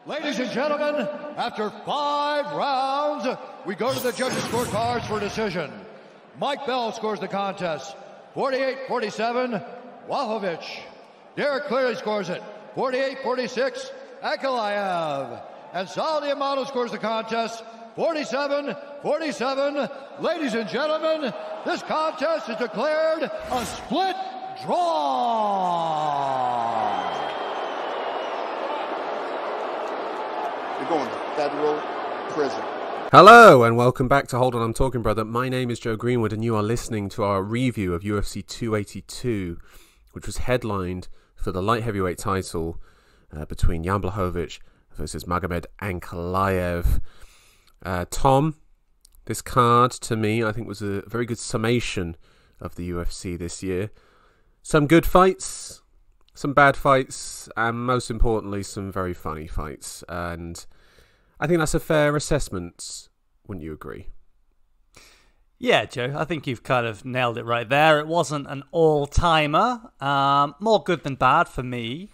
Ladies and gentlemen, after 5 rounds, we go to the judges' scorecards for decision. Mike Bell scores the contest, 48-47, Blachowicz. Derek Cleary scores it, 48-46, Ankalaev. And Sal Diamano scores the contest, 47-47. Ladies and gentlemen, this contest is declared a split draw. You're going to federal prison. Hello and welcome back to Hold On, I'm Talking Brother. My name is Joe Greenwood and you are listening to our review of UFC 282, which was headlined for the light heavyweight title between Jan Blachowicz versus Magomed Ankalaev. Tom, this card to me I think was a very good summation of the UFC this year. Some good fights, some bad fights, and most importantly some very funny fights, and I think that's a fair assessment, wouldn't you agree? Yeah, Joe, I think you've kind of nailed it right there. It wasn't an all-timer, more good than bad for me,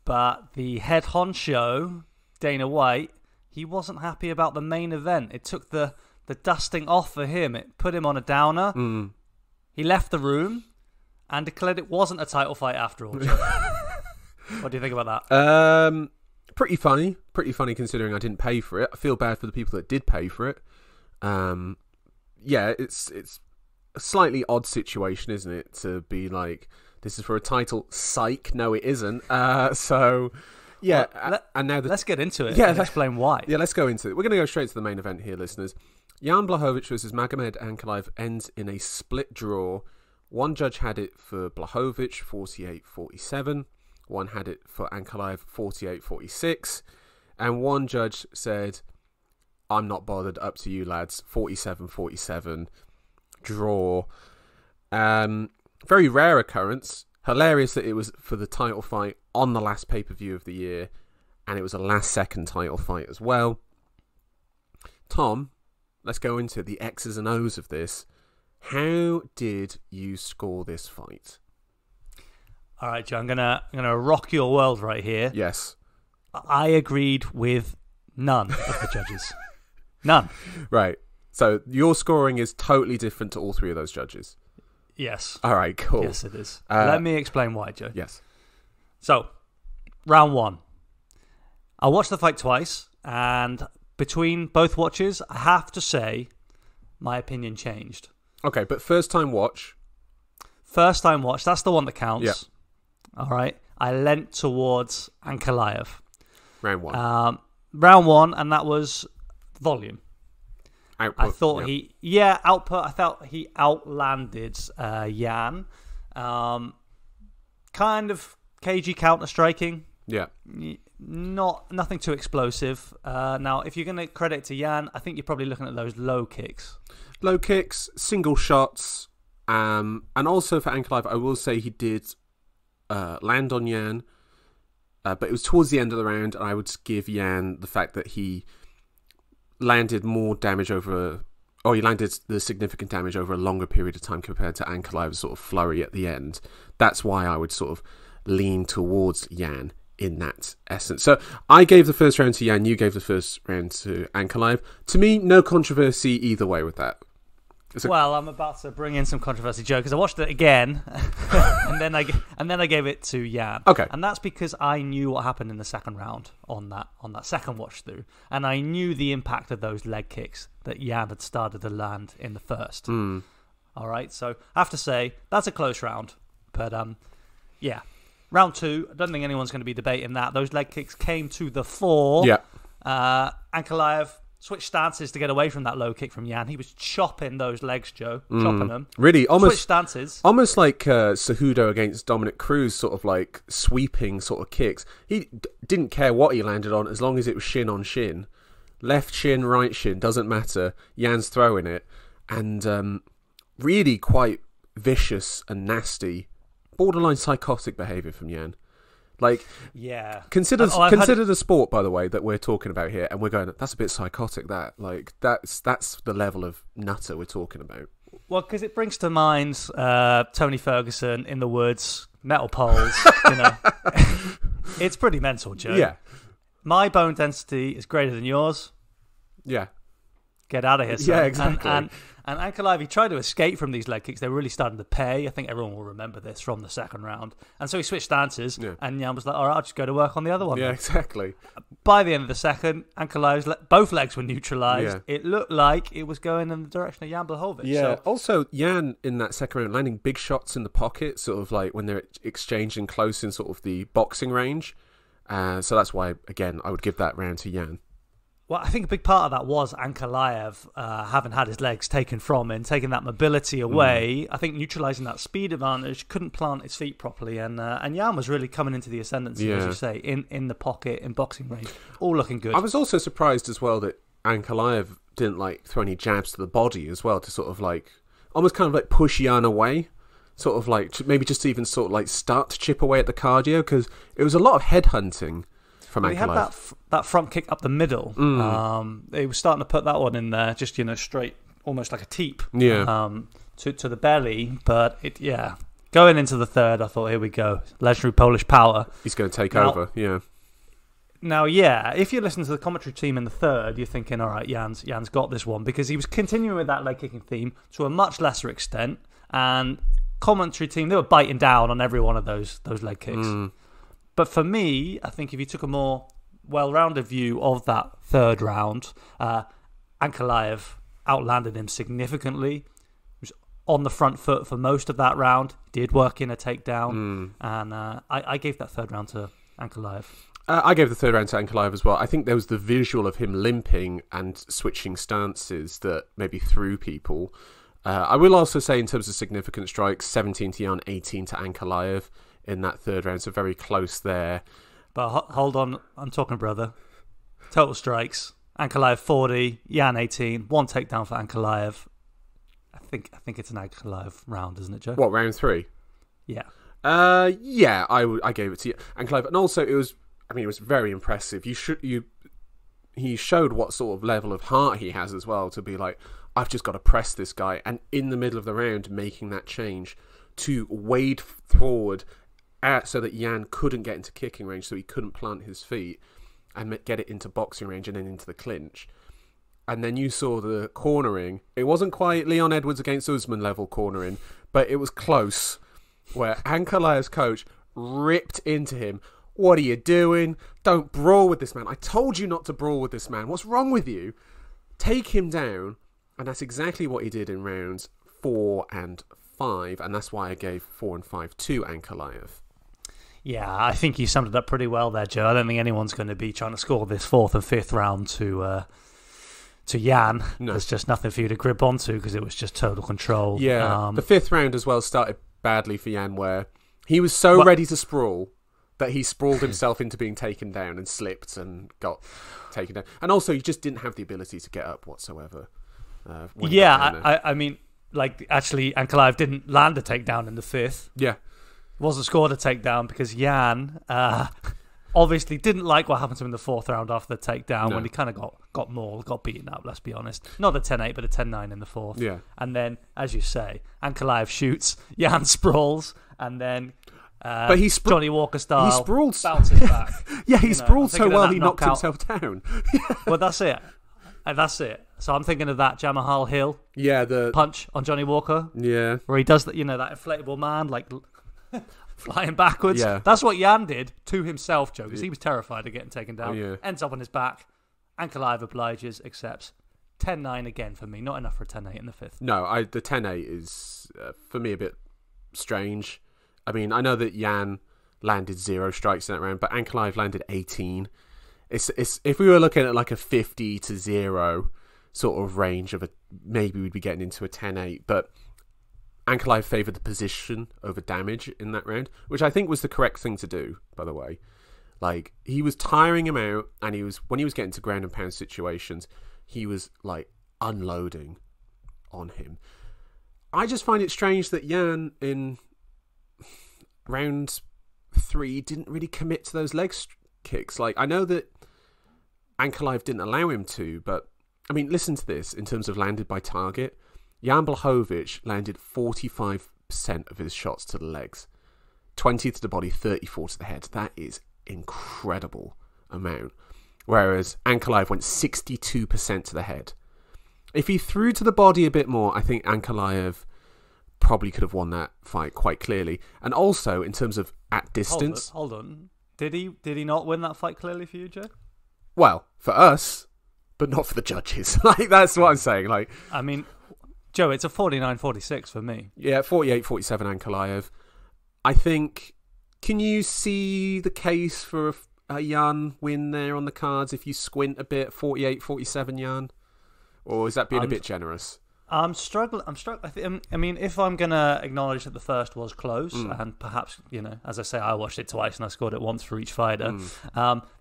but the head honcho, Dana White, he wasn't happy about the main event. It took the dusting off for him. It put him on a downer. He left the room and declared it wasn't a title fight after all, Joe. What do you think about that? Pretty funny considering I didn't pay for it. I feel bad for the people that did pay for it. Yeah, it's a slightly odd situation, isn't it? To be like, this is for a title. Psych, no, it isn't. So, yeah, well, and now let's get into it. Yeah, and explain why. Yeah, let's go into it. We're going to go straight to the main event here, listeners. Jan Blachowicz versus Magomed Ankalaev ends in a split draw. One judge had it for Blachowicz, 48-47. One had it for Ankalaev, 48-46. And one judge said, I'm not bothered, up to you lads, 47-47. Draw. Very rare occurrence. Hilarious that it was for the title fight on the last pay-per-view of the year. And it was a last-second title fight as well. Tom, let's go into the X's and O's of this. How did you score this fight? All right, Joe, I'm gonna rock your world right here. Yes. I agreed with none of the judges. None. Right. So your scoring is totally different to all three of those judges. Yes. All right, cool. Yes, it is. Let me explain why, Joe. Yes. So, round one. I watched the fight twice, and between both watches, I have to say, my opinion changed. Okay, but first time watch. First time watch, that's the one that counts. Yeah. All right. I leant towards Ankalaev. Round one. Round one, and that was volume. Output. I thought output. I thought he outlanded Jan. Kind of cagey counter striking. Yeah. Nothing too explosive. Now, if you're going to credit to Jan, I think you're probably looking at those low kicks. Low kicks, single shots, and also for Ankalaev, I will say he did land on Jan, but it was towards the end of the round, and I would give Jan the fact that he landed more damage he landed the significant damage over a longer period of time compared to Ankalaev's sort of flurry at the end. That's why I would sort of lean towards Jan in that essence. So I gave the first round to Jan, you gave the first round to Ankalaev. To me, no controversy either way with that. Well, I'm about to bring in some controversy, Joe, because I watched it again, and then I gave it to Jan. Okay, and that's because I knew what happened in the second round on that second watch through, and I knew the impact of those leg kicks that Jan had started to land in the first. All right, so I have to say that's a close round, but yeah, round two. I don't think anyone's going to be debating that. Those leg kicks came to the fore. Yeah, Ankalaev switched stances to get away from that low kick from Jan. He was chopping those legs, Joe. Chopping them. Really, almost switch stances. Almost like Cejudo against Dominic Cruz, sort of like sweeping sort of kicks. He didn't care what he landed on as long as it was shin on shin. Left shin, right shin, doesn't matter. Jan's throwing it. And really quite vicious and nasty, borderline psychotic behaviour from Jan. Like, yeah. Consider the sport, by the way, that we're talking about here, and we're going, that's a bit psychotic, that. Like, that's the level of nutter we're talking about. Well, because it brings to mind Tony Ferguson in the woods, metal poles, you know. It's pretty mental, Joe. Yeah. my bone density is greater than yours. Yeah. Get out of here, son. Yeah, exactly. And Ankalaev, he tried to escape from these leg kicks. They were really starting to pay. I think everyone will remember this from the second round. And so he switched stances, and Jan was like, all right, I'll just go to work on the other one. Yeah, exactly. By the end of the second, Ankalaev's both legs were neutralised. Yeah. It looked like it was going in the direction of Jan Blachowicz. Yeah, so, also Jan in that second round landing big shots in the pocket, sort of like when they're exchanging close in sort of the boxing range. So that's why, again, I would give that round to Jan. Well, I think a big part of that was Ankalaev having had his legs taken from him, taking that mobility away. I think neutralising that speed advantage, couldn't plant his feet properly, and Jan was really coming into the ascendancy, as you say, in the pocket, in boxing range, all looking good. I was also surprised as well that Ankalaev didn't throw any jabs to the body as well, to sort of almost kind of push Jan away, sort of maybe just even sort of start to chip away at the cardio, because it was a lot of head hunting. He had that front kick up the middle. He was starting to put that one in there, just straight, almost like a teep. Yeah. To the belly, but going into the third, I thought, here we go, legendary Polish power. He's going to take over. Yeah. Now, if you listen to the commentary team in the third, you're thinking, all right, Jan's got this one, because he was continuing with that leg kicking theme to a much lesser extent, and commentary team, they were biting down on every one of those leg kicks. But for me, I think if you took a more well-rounded view of that third round, Ankalaev outlanded him significantly. He was on the front foot for most of that round, did work in a takedown, and I gave that third round to Ankalaev. I gave the third round to Ankalaev as well. I think there was the visual of him limping and switching stances that maybe threw people. I will also say, in terms of significant strikes, 17 to Jan, 18 to Ankalaev. In that third round, so very close there. But hold on, I'm talking, brother. Total strikes: Ankalaev 40, Jan 18, one takedown for Ankalaev. I think it's an Ankalaev round, isn't it, Joe? What, round 3? Yeah. I gave it to Ankalaev, and also it was very impressive. He showed what sort of level of heart he has as well, to be like, I've just got to press this guy, and in the middle of the round making that change to wade forward. So that Jan couldn't get into kicking range, so he couldn't plant his feet and get it into boxing range and then into the clinch. And then you saw the cornering. It wasn't quite Leon Edwards against Usman level cornering, but it was close, where Ankalaev's coach ripped into him. What are you doing? Don't brawl with this man. I told you not to brawl with this man. What's wrong with you? Take him down. And that's exactly what he did in rounds 4 and 5, and that's why I gave 4 and 5 to Ankalaev. Yeah, I think you summed it up pretty well there, Joe. I don't think anyone's going to be trying to score this 4th and 5th round to Jan. No. There's just nothing for you to grip onto, because it was just total control. Yeah, the 5th round as well started badly for Jan, where he was ready to sprawl that he sprawled himself into being taken down and slipped and got taken down. And also, he just didn't have the ability to get up whatsoever. I mean, actually, Ankalaev didn't land a takedown in the 5th. Yeah. Wasn't scored a takedown because Jan obviously didn't like what happened to him in the 4th round after the takedown, when he kind of got mauled, got beaten up, let's be honest. Not a 10-8, but a 10-9 in the 4th. Yeah. And then, as you say, Ankalaev shoots, Jan sprawls, and then but Johnny Walker style, he sprawled, bounces back. Yeah, he sprawled so well he knocked himself down. Well, that's it. And that's it. So I'm thinking of that Jamahal Hill the punch on Johnny Walker. Yeah. Where he does that, that inflatable man, flying backwards. Yeah. That's what Jan did to himself, Joe, because he was terrified of getting taken down. Yeah. Ends up on his back. Ankalaev obliges, accepts. 10-9 again for me. Not enough for a 10-8 in the 5th. No, the 10-8 is, for me, a bit strange. I mean, I know that Jan landed 0 strikes in that round, but Ankalaev landed 18. It's if we were looking at a 50 to 0 sort of range of maybe we'd be getting into a 10-8, but Ankalaev favoured the position over damage in that round, which I think was the correct thing to do, by the way. He was tiring him out, and when he was getting to ground and pound situations, he was unloading on him. I just find it strange that Jan in round 3 didn't really commit to those leg kicks. I know that Ankalaev didn't allow him to, but I mean, listen to this in terms of landed by target. Jan Blachowicz landed 45% of his shots to the legs, 20 to the body, 34 to the head. That is incredible amount. whereas Ankalaev went 62% to the head. If he threw to the body a bit more, I think Ankalaev probably could have won that fight quite clearly. And also, in terms of at distance... Hold on. Did he not win that fight clearly for you, Joe? Well, for us, but not for the judges. Like, that's what I'm saying. Like, I mean, Joe, it's a 49-46 for me. Yeah, 48-47 Ankalaev. I think... Can you see the case for a Jan win there on the cards if you squint a bit, 48-47 Jan? Or is that being a bit generous? I'm struggling. I mean, if I'm going to acknowledge that the first was close, and perhaps, as I say, I watched it twice and I scored it once for each fighter,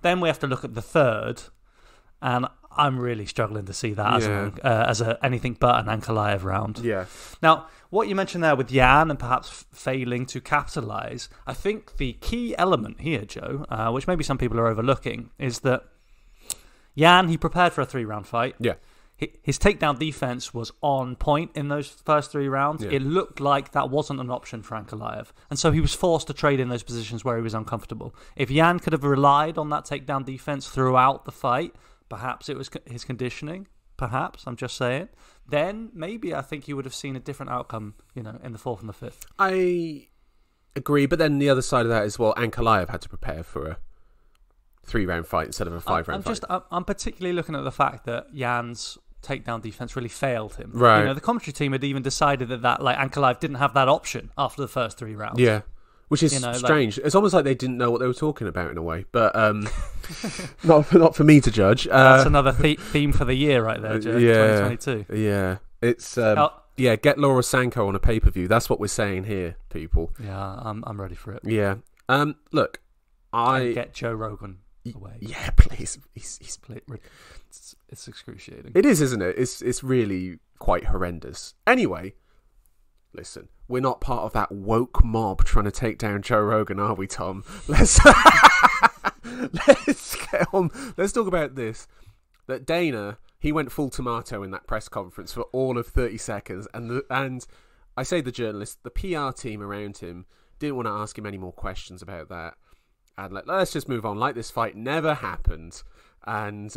then we have to look at the third, and I'm really struggling to see that as anything but an Ankalaev round. Yeah. Now, what you mentioned there with Jan and perhaps failing to capitalise, I think the key element here, Joe, which maybe some people are overlooking, is that Jan, he prepared for a 3-round fight. Yeah. His takedown defense was on point in those first 3 rounds. Yeah. It looked like that wasn't an option for Ankalaev. And so he was forced to trade in those positions where he was uncomfortable. If Jan could have relied on that takedown defense throughout the fight, perhaps it was his conditioning, perhaps, I'm just saying, then maybe I think you would have seen a different outcome, in the 4th and the 5th. I agree, but then the other side of that is, well, Ankalaev had to prepare for a 3-round fight instead of a 5-round fight. I'm particularly looking at the fact that Jan's takedown defense really failed him. Right. The commentary team had even decided that Ankalaev didn't have that option after the first 3 rounds. Yeah. Which is strange. It's almost like they didn't know what they were talking about in a way, but not for me to judge. That's another theme for the year right there, Joe. Yeah, 2022. Yeah, it's get Laura Sanko on a pay-per-view. That's what we're saying here, people. Yeah, I'm ready for it. Yeah. Look, I get Joe Rogan away. Yeah, please. It's excruciating. It is, isn't it? It's really quite horrendous. Anyway, listen. We're not part of that woke mob trying to take down Joe Rogan, are we, Tom? Let's get on. Let's talk about this. That Dana, he went full tomato in that press conference for all of 30 seconds. And I say the journalist, the PR team around him didn't want to ask him any more questions about that. And let's just move on. Like this fight never happened. And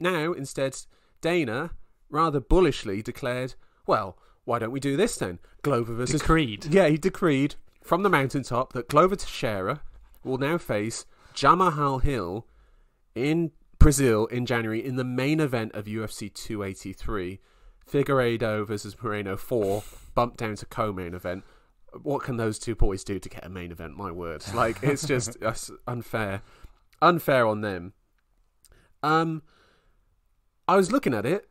now, instead, Dana rather bullishly declared, well, why don't we do this then? Glover versus... Decreed. Yeah, he decreed from the mountaintop that Glover Teixeira will now face Jamahal Hill in Brazil in January in the main event of UFC 283. Figueiredo versus Moreno 4, bumped down to co-main event. What can those two boys do to get a main event? My word. It's just unfair. Unfair on them. I was looking at it,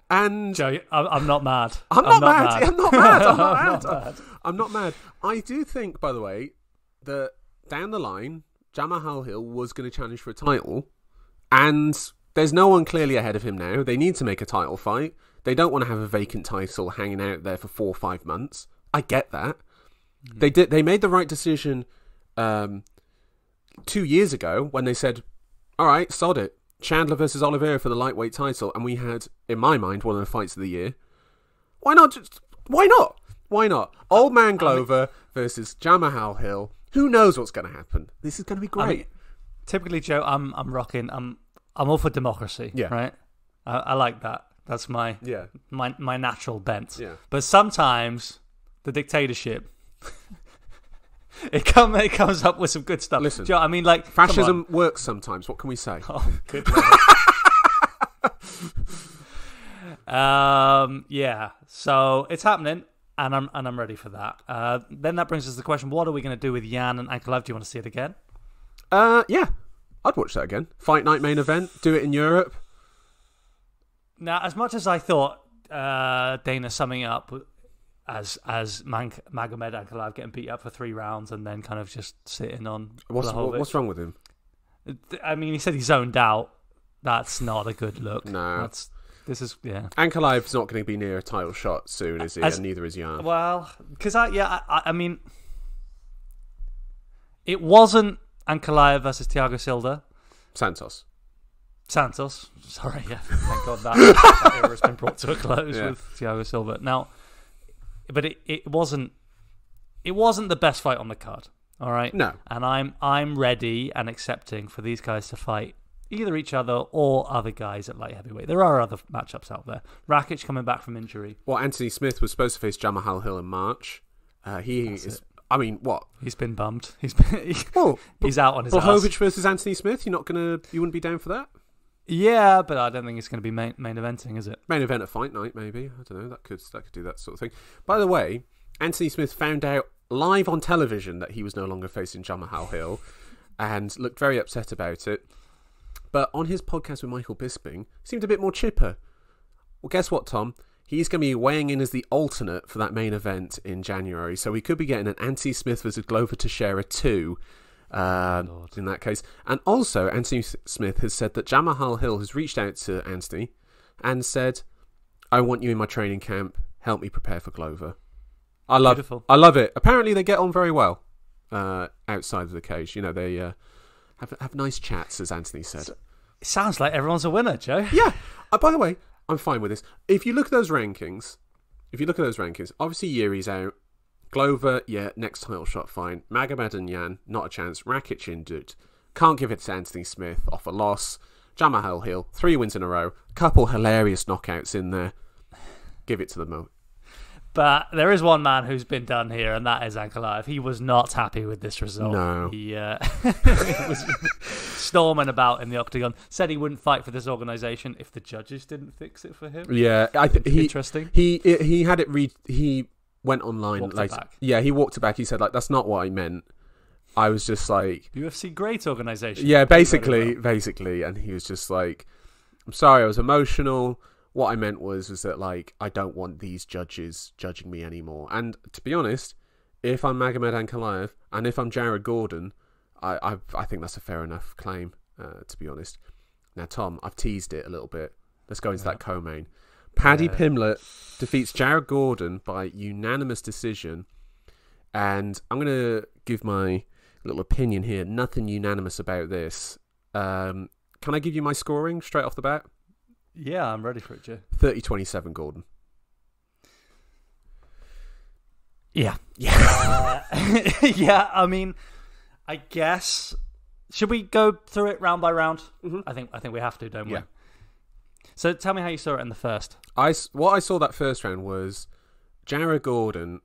and Joe, I'm not mad. I'm not mad. I do think, by the way, that down the line, Jamahal Hill was going to challenge for a title, and there's no one clearly ahead of him now. They need to make a title fight. They don't want to have a vacant title hanging out there for 4 or 5 months. I get that. They made the right decision 2 years ago when they said, all right, sod it. Chandler versus Oliveira for the lightweight title, and we had, in my mind, one of the fights of the year. Why not? Why not? Old Man Glover versus Jamahal Hill. Who knows what's going to happen? This is going to be great. Typically, Joe, I'm rocking. I'm all for democracy. Yeah. Right. I like that. That's my natural bent. Yeah. But sometimes the dictatorship. It comes up with some good stuff. Listen, Joe, I mean, fascism works sometimes. What can we say? Oh, good Lord. Yeah. So it's happening, and I'm ready for that. Then that brings us to the question: what are we going to do with Jan and Ankalaev? Do you want to see it again? Yeah, I'd watch that again. Fight night main event. Do it in Europe. Now, as much as I thought Dana summing up as Magomed Ankalaev getting beat up for 3 rounds and then kind of just sitting on Blachowicz. What's wrong with him? I mean, he said he zoned out. That's not a good look. No. Ankalaev's not going to be near a title shot soon, is he? And neither is Jan. Well, because I mean, it wasn't Ankalaev versus Thiago Silva. Santos. Sorry, yeah. Thank God that era has been brought to a close with Thiago Silva. Now, but it wasn't the best fight on the card. All right. No. And I'm ready and accepting for these guys to fight either each other or other guys at light heavyweight. There are other matchups out there. Rakic coming back from injury. Well, Anthony Smith was supposed to face Jamahal Hill in March. I mean, what? He's been bummed. He's out on his Blachowicz ass. versus Anthony Smith. You wouldn't be down for that? Yeah, but I don't think it's going to be main eventing, is it? Main event at Fight Night, maybe. I don't know. That could do that sort of thing. By the way, Anthony Smith found out live on television that he was no longer facing Jamahal Hill, and looked very upset about it. But on his podcast with Michael Bisping, seemed a bit more chipper. Well, guess what, Tom? He's going to be weighing in as the alternate for that main event in January. So we could be getting an Anthony Smith versus Glover Teixeira 2 in that case. And also, Anthony Smith has said that Jamahal Hill has reached out to Anthony and said, I want you in my training camp. Help me prepare for Glover. I love it. Apparently they get on very well outside of the cage. You know, they have nice chats, as Anthony said. It sounds like everyone's a winner, Joe. Yeah. By the way, I'm fine with this. If you look at those rankings, obviously Yuri's out. Glover, yeah, next title shot, fine. Magomed and Jan, not a chance. Rakic injured. Can't give it to Anthony Smith off a loss. Jamahal Hill, 3 wins in a row. Couple hilarious knockouts in there. Give it to the Mo. But there is one man who's been done here, and that is Ankalaev. He was not happy with this result. No. He was storming about in the octagon. Said he wouldn't fight for this organisation if the judges didn't fix it for him. Yeah, interesting. He had it he went online later. Yeah, he walked it back. He said, like, that's not what I meant. I was just like... UFC great organisation. Yeah, basically. And he was just like, I'm sorry, I was emotional. What I meant was that, like, I don't want these judges judging me anymore. And to be honest, if I'm Magomed Ankalaev and if I'm Jared Gordon, I think that's a fair enough claim, to be honest. Now, Tom, I've teased it a little bit. Let's go into that co-main. Paddy Pimblett defeats Jared Gordon by unanimous decision. And I'm going to give my little opinion here. Nothing unanimous about this. Can I give you my scoring straight off the bat? Yeah, I'm ready for it, Joe. 30-27 Gordon. Yeah. Yeah, I mean, I guess... Should we go through it round by round? Mm-hmm. I think we have to, don't we? Yeah. So tell me how you saw it in the first. What I saw that first round was Jared Gordon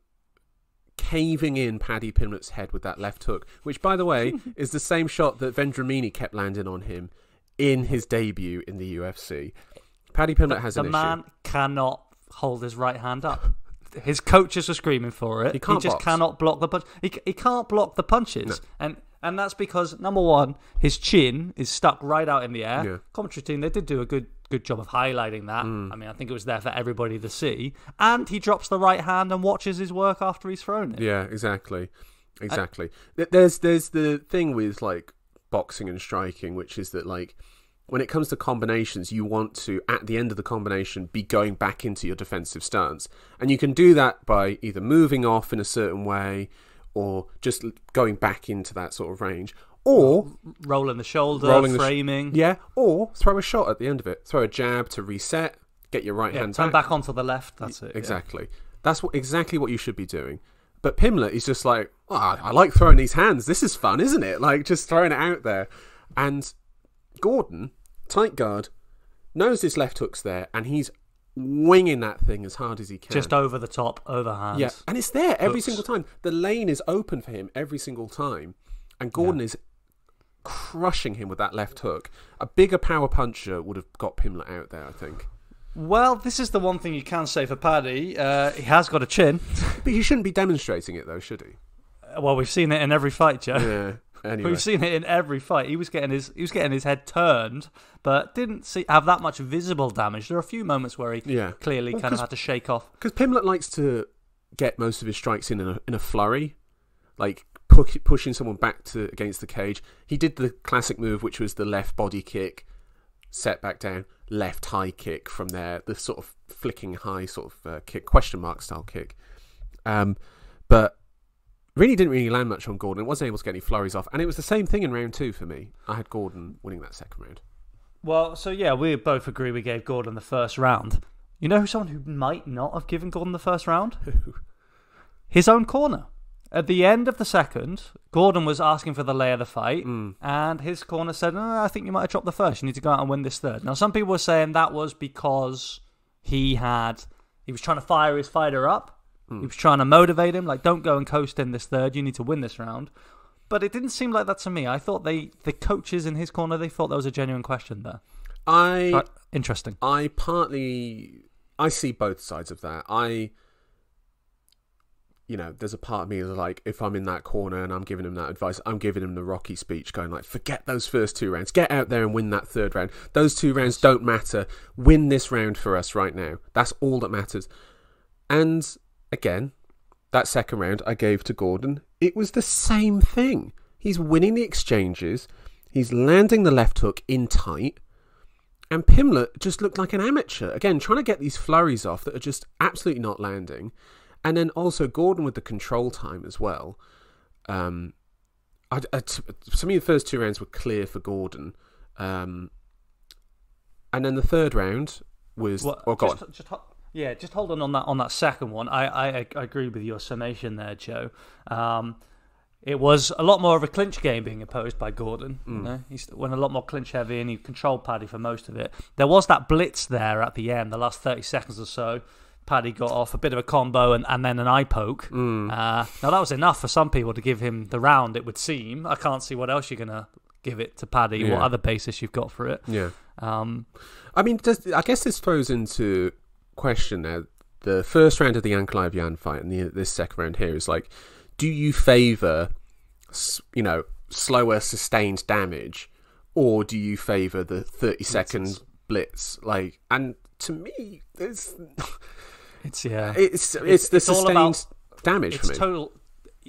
caving in Paddy Pimblett's head with that left hook, which, by the way, is the same shot that Vendramini kept landing on him in his debut in the UFC. Paddy Pimblett has an issue. The man cannot hold his right hand up. His coaches are screaming for it. He just cannot block the punch. He can't block the punches. No. And that's because, number one, his chin is stuck right out in the air. Yeah. Commentary team, they did do a good job of highlighting that. I mean, I think it was there for everybody to see. And he drops the right hand and watches his work after he's thrown it. Yeah, exactly. There's the thing with, like, boxing and striking, which is that, like, when it comes to combinations, you want to, at the end of the combination, be going back into your defensive stance. And you can do that by either moving off in a certain way or just going back into that sort of range. Or rolling the shoulder, framing. Or throw a shot at the end of it. Throw a jab to reset, get your right hand turn back onto the left, that's it. Exactly. That's exactly what you should be doing. But Pimblett is just like, I like throwing these hands. This is fun, isn't it? Like, just throwing it out there. And Gordon, tight guard, knows his left hook's there, and he's winging that thing as hard as he can. Just over the top, overhand. Yeah, and it's there every single time. The lane is open for him every single time. And Gordon is crushing him with that left hook. A bigger power puncher would have got Pimblett out there, I think. Well, this is the one thing you can say for Paddy. He has got a chin. But he shouldn't be demonstrating it, though, should he? Well, we've seen it in every fight, Joe. Yeah. Anyway. We've seen it in every fight. He was getting his head turned, but didn't have that much visible damage. There are a few moments where he clearly kind of had to shake off. Because Pimblett likes to get most of his strikes in a flurry, like pushing someone back against the cage. He did the classic move, which was the left body kick, set back down, left high kick from there, the sort of flicking high sort of kick, question mark style kick. But really didn't land much on Gordon. It wasn't able to get any flurries off. And it was the same thing in round 2 for me. I had Gordon winning that second round. Well, so yeah, we both agree we gave Gordon the first round. You know someone who might not have given Gordon the first round? Who? His own corner. At the end of the second, Gordon was asking for the lay of the fight, and his corner said, I think you might have dropped the first. You need to go out and win this third. Now, some people were saying that was because he was trying to fire his fighter up. He was trying to motivate him, like, don't go and coast in this third. You need to win this round. But it didn't seem like that to me. I thought the coaches in his corner, they thought there was a genuine question there. Interesting. I see both sides of that. There's a part of me that's like, if I'm in that corner and I'm giving him that advice, I'm giving him the Rocky speech going like, forget those first 2 rounds. Get out there and win that third round. Those 2 rounds don't matter. Win this round for us right now. That's all that matters. And again, that second round I gave to Gordon. It was the same thing. He's winning the exchanges. He's landing the left hook in tight. And Pimblett just looked like an amateur. Again, trying to get these flurries off that are just absolutely not landing. And then also Gordon with the control time as well. To me, the first 2 rounds were clear for Gordon. And then the third round was... Just hold on that second one. I agree with your summation there, Joe. It was a lot more of a clinch game being imposed by Gordon. You know? He went a lot more clinch heavy and he controlled Paddy for most of it. There was that blitz there at the end, the last 30 seconds or so. Paddy got off a bit of a combo and then an eye poke. Now, that was enough for some people to give him the round, it would seem. I can't see what else you're going to give it to Paddy, what other basis you've got for it. Yeah. I guess this throws into question now. The first round of the Ankalaev Jan fight and this second round here is like, do you favour, slower, sustained damage, or do you favour the 30-second blitz? Like, and to me, it's the sustained damage for me. Total.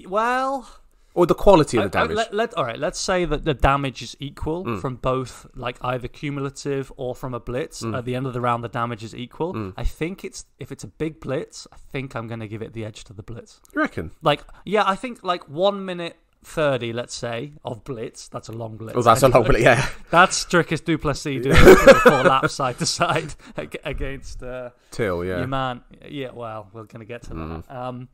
Well, or the quality of the damage. Let's say that the damage is equal from both, like either cumulative or from a blitz. At the end of the round, the damage is equal. I think if it's a big blitz, I think I'm going to give it the edge to the blitz. You reckon? I think 1 minute 30, let's say, of blitz. That's a long blitz. Oh, that's a long blitz, yeah. That's Dricus Du Plessis doing 4 laps side to side against Till, yeah. your man. Yeah, well, we're going to get to that.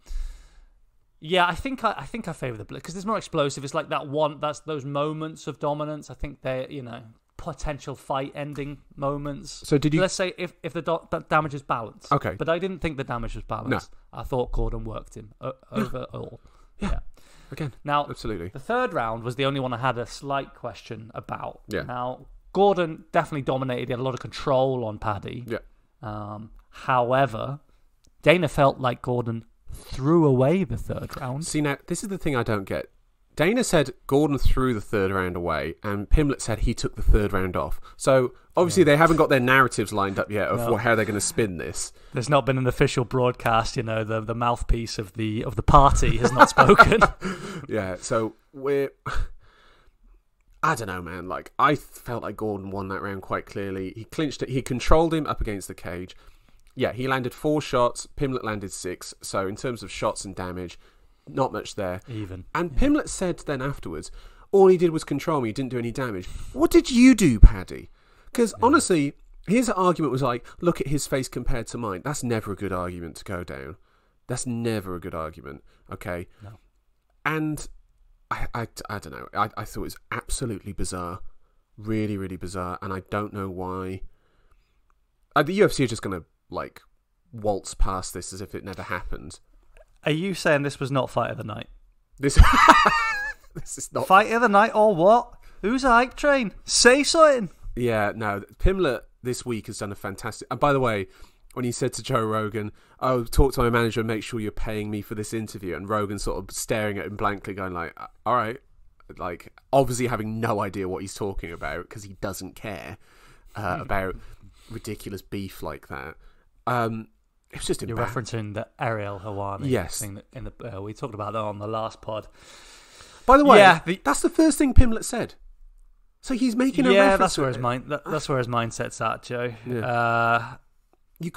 Yeah, I think I favour the blitz because it's more explosive. It's like that's those moments of dominance. I think they're, potential fight-ending moments. So did you... Let's say if the damage is balanced. Okay. But I didn't think the damage was balanced. No. I thought Gordon worked him overall. Yeah. Again, now, absolutely. The third round was the only one I had a slight question about. Yeah. Now, Gordon definitely dominated. He had a lot of control on Paddy. Yeah. However, Dana felt like Gordon threw away the third round. See, now, this is the thing I don't get. Dana said Gordon threw the third round away, and Pimblett said he took the third round off. So, obviously, they haven't got their narratives lined up yet of how they're going to spin this. There's not been an official broadcast, the mouthpiece of the party has not spoken. Yeah, so I don't know, man. Like, I felt like Gordon won that round quite clearly. He clinched it. He controlled him up against the cage. Yeah, he landed 4 shots. Pimblett landed 6. So, in terms of shots and damage, not much there. Even. And Pimblett said then afterwards, all he did was control me, he didn't do any damage. What did you do, Paddy? Because honestly, his argument was like, look at his face compared to mine. That's never a good argument to go down. That's never a good argument, okay? No. And I don't know. I thought it was absolutely bizarre. Really, really bizarre. And I don't know why. The UFC are just going to, waltz past this as if it never happened. Are you saying this was not Fight of the Night? This is not... Fight of the Night or what? Who's a hype train? Say something! Yeah, no. Pimblett this week has done a fantastic... And by the way, when he said to Joe Rogan, talk to my manager and make sure you're paying me for this interview, and Rogan sort of staring at him blankly going like, all right. Obviously having no idea what he's talking about because he doesn't care about ridiculous beef like that. It was just You're referencing the Ariel Helwani thing in the we talked about that on the last pod. By the way, that's the first thing Pimblett said. So he's making a reference. Yeah, that's where his mindset's at, Joe. Yeah.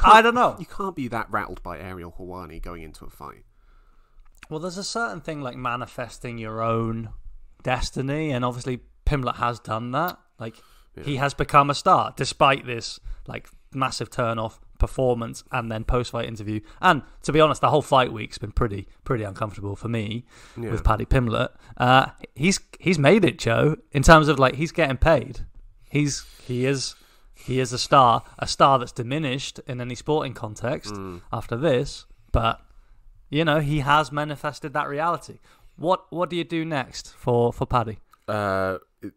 I don't know. You can't be that rattled by Ariel Helwani going into a fight. Well, there's a certain thing like manifesting your own destiny, and obviously Pimblett has done that. He has become a star despite this massive turn off performance and then post-fight interview. And to be honest, the whole fight week's been pretty uncomfortable for me with Paddy Pimblett. He's made it, Joe, in terms of like he's getting paid. He is a star that's diminished in any sporting context after this, but you know, he has manifested that reality. What do you do next for Paddy?